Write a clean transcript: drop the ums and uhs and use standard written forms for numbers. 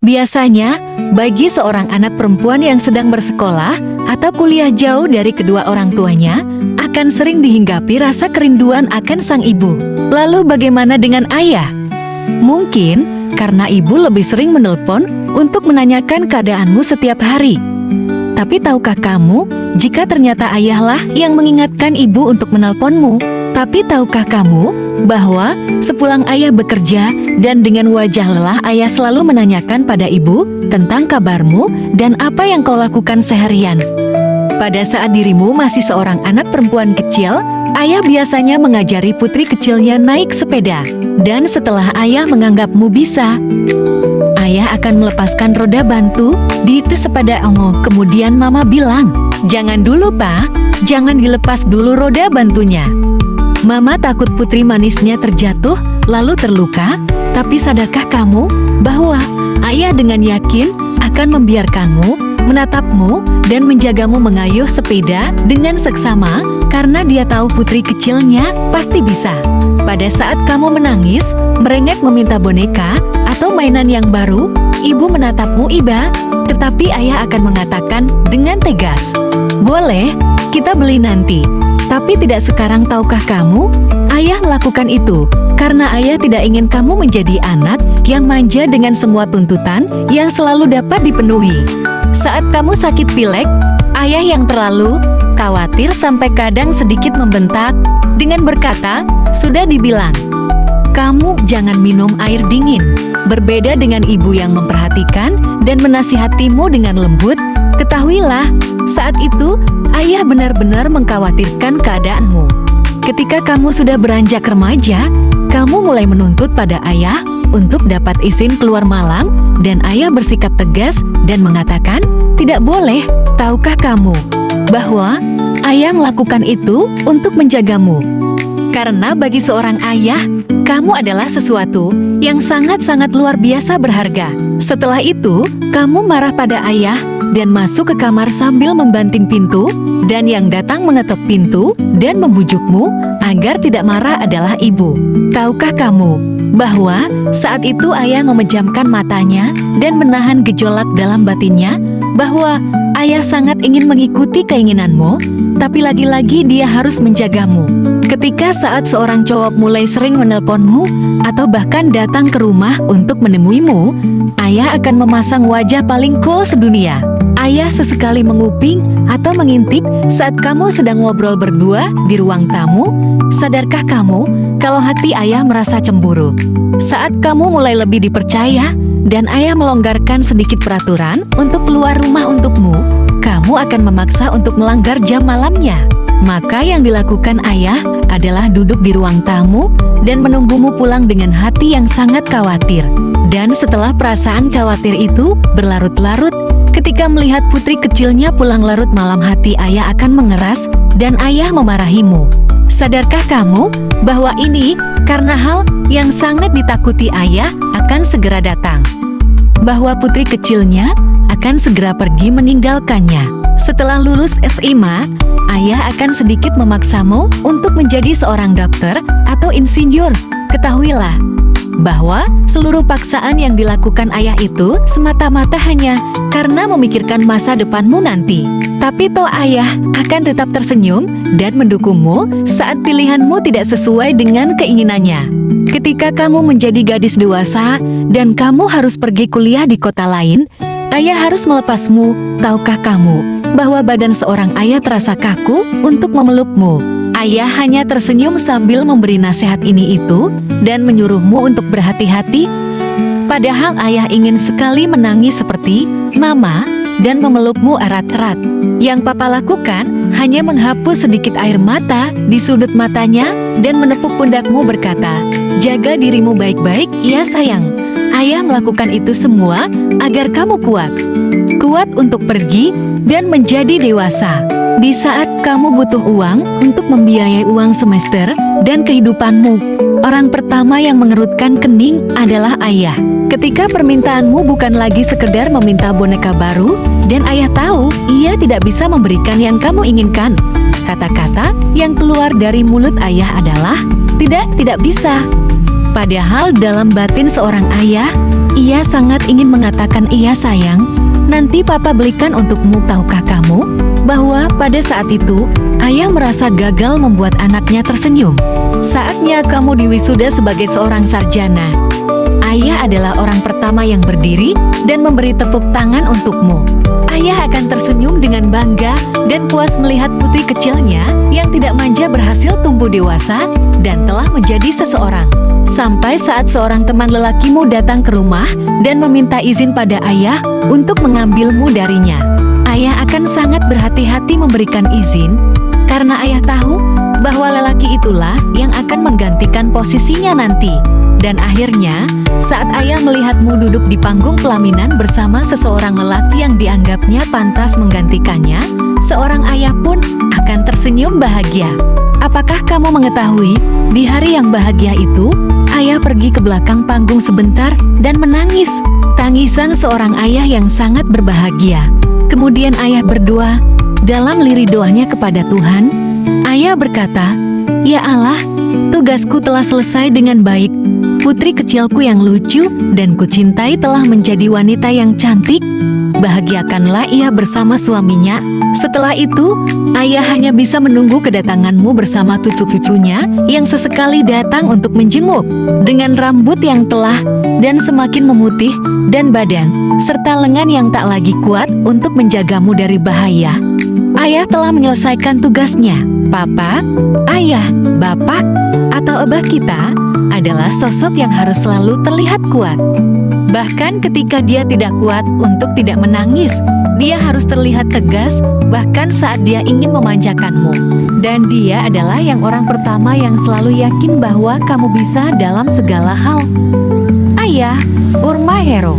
Biasanya, bagi seorang anak perempuan yang sedang bersekolah atau kuliah jauh dari kedua orang tuanya, akan sering dihinggapi rasa kerinduan akan sang ibu. Lalu bagaimana dengan ayah? Mungkin karena ibu lebih sering menelpon untuk menanyakan keadaanmu setiap hari. Tapi tahukah kamu, jika ternyata ayahlah yang mengingatkan ibu untuk menelponmu? Tapi tahukah kamu bahwa sepulang ayah bekerja dan dengan wajah lelah ayah selalu menanyakan pada ibu tentang kabarmu dan apa yang kau lakukan seharian? Pada saat dirimu masih seorang anak perempuan kecil, ayah biasanya mengajari putri kecilnya naik sepeda. Dan setelah ayah menganggapmu bisa, ayah akan melepaskan roda bantu di sepeda ongo. Kemudian mama bilang, "Jangan dulu, Pak. Jangan dilepas dulu roda bantunya." Mama takut putri manisnya terjatuh lalu terluka. Tapi sadarkah kamu bahwa ayah dengan yakin akan membiarkanmu, menatapmu, dan menjagamu mengayuh sepeda dengan seksama karena dia tahu putri kecilnya pasti bisa. Pada saat kamu menangis, merengek meminta boneka atau mainan yang baru, ibu menatapmu iba, tetapi ayah akan mengatakan dengan tegas, "Boleh, kita beli nanti." Tapi tidak sekarang. Tahukah kamu? Ayah melakukan itu karena ayah tidak ingin kamu menjadi anak yang manja dengan semua tuntutan yang selalu dapat dipenuhi. Saat kamu sakit pilek, ayah yang terlalu khawatir sampai kadang sedikit membentak dengan berkata, "Sudah dibilang, kamu jangan minum air dingin." Berbeda dengan ibu yang memperhatikan dan menasihatimu dengan lembut, ketahuilah, saat itu ayah benar-benar mengkhawatirkan keadaanmu. Ketika kamu sudah beranjak remaja, kamu mulai menuntut pada ayah untuk dapat izin keluar malam, dan ayah bersikap tegas dan mengatakan, "Tidak boleh." Tahukah kamu bahwa ayah melakukan itu untuk menjagamu? Karena bagi seorang ayah, kamu adalah sesuatu yang sangat-sangat luar biasa berharga. Setelah itu, kamu marah pada ayah dan masuk ke kamar sambil membanting pintu, dan yang datang mengetuk pintu dan membujukmu agar tidak marah adalah ibu. Tahukah kamu bahwa saat itu ayah memejamkan matanya dan menahan gejolak dalam batinnya, bahwa ayah sangat ingin mengikuti keinginanmu, tapi lagi-lagi dia harus menjagamu. Ketika saat seorang cowok mulai sering menelponmu atau bahkan datang ke rumah untuk menemuimu, ayah akan memasang wajah paling cool sedunia. Ayah sesekali menguping atau mengintip saat kamu sedang ngobrol berdua di ruang tamu. Sadarkah kamu kalau hati ayah merasa cemburu? Saat kamu mulai lebih dipercaya dan ayah melonggarkan sedikit peraturan untuk keluar rumah untukmu, kamu akan memaksa untuk melanggar jam malamnya. Maka yang dilakukan ayah adalah duduk di ruang tamu dan menunggumu pulang dengan hati yang sangat khawatir. Dan setelah perasaan khawatir itu berlarut-larut, ketika melihat putri kecilnya pulang larut malam, hati ayah akan mengeras dan ayah memarahimu. Sadarkah kamu bahwa ini karena hal yang sangat ditakuti ayah akan segera datang? Bahwa putri kecilnya akan segera pergi meninggalkannya. Setelah lulus SMA, ayah akan sedikit memaksamu untuk menjadi seorang dokter atau insinyur. Ketahuilah bahwa seluruh paksaan yang dilakukan ayah itu semata-mata hanya karena memikirkan masa depanmu nanti. Tapi toh ayah akan tetap tersenyum dan mendukungmu saat pilihanmu tidak sesuai dengan keinginannya. Ketika kamu menjadi gadis dewasa dan kamu harus pergi kuliah di kota lain, ayah harus melepasmu. Tahukah kamu bahwa badan seorang ayah terasa kaku untuk memelukmu? Ayah hanya tersenyum sambil memberi nasihat ini itu dan menyuruhmu untuk berhati-hati. Padahal ayah ingin sekali menangis seperti mama dan memelukmu erat-erat. Yang papa lakukan hanya menghapus sedikit air mata di sudut matanya dan menepuk pundakmu berkata, "Jaga dirimu baik-baik ya sayang." Ayah melakukan itu semua agar kamu kuat. Kuat untuk pergi dan menjadi dewasa. Di saat kamu butuh uang untuk membiayai uang semester dan kehidupanmu, orang pertama yang mengerutkan kening adalah ayah. Ketika permintaanmu bukan lagi sekedar meminta boneka baru, dan ayah tahu ia tidak bisa memberikan yang kamu inginkan, kata-kata yang keluar dari mulut ayah adalah tidak bisa. Padahal dalam batin seorang ayah, Ia sangat ingin mengatakan, "Iya sayang, nanti papa belikan untukmu." Tahukah kamu bahwa pada saat itu ayah merasa gagal membuat anaknya tersenyum? Saatnya kamu diwisuda sebagai seorang sarjana. Ayah adalah orang pertama yang berdiri dan memberi tepuk tangan untukmu. Ayah akan tersenyum dengan bangga dan puas melihat putri kecilnya yang tidak manja berhasil tumbuh dewasa dan telah menjadi seseorang. Sampai saat seorang teman lelakimu datang ke rumah dan meminta izin pada ayah untuk mengambilmu darinya. Ayah akan sangat berhati-hati memberikan izin karena ayah tahu bahwa lelaki itulah yang akan menggantikan posisinya nanti. Dan akhirnya, saat ayah melihatmu duduk di panggung pelaminan bersama seseorang lelaki yang dianggapnya pantas menggantikannya, seorang ayah pun akan tersenyum bahagia. Apakah kamu mengetahui, di hari yang bahagia itu, ayah pergi ke belakang panggung sebentar dan menangis. Tangisan seorang ayah yang sangat berbahagia. Kemudian ayah berdoa. Dalam lirik doanya kepada Tuhan, ayah berkata, "Ya Allah, tugasku telah selesai dengan baik. Putri kecilku yang lucu dan kucintai telah menjadi wanita yang cantik. Bahagiakanlah ia bersama suaminya." Setelah itu, ayah hanya bisa menunggu kedatanganmu bersama cucu-cucunya yang sesekali datang untuk menjenguk. Dengan rambut yang telah dan semakin memutih dan badan, serta lengan yang tak lagi kuat untuk menjagamu dari bahaya, ayah telah menyelesaikan tugasnya. Papa, ayah, bapak, atau abah kita adalah sosok yang harus selalu terlihat kuat. Bahkan ketika dia tidak kuat untuk tidak menangis, dia harus terlihat tegas bahkan saat dia ingin memanjakanmu. Dan dia adalah yang orang pertama yang selalu yakin bahwa kamu bisa dalam segala hal. Ayah, Urma Hero.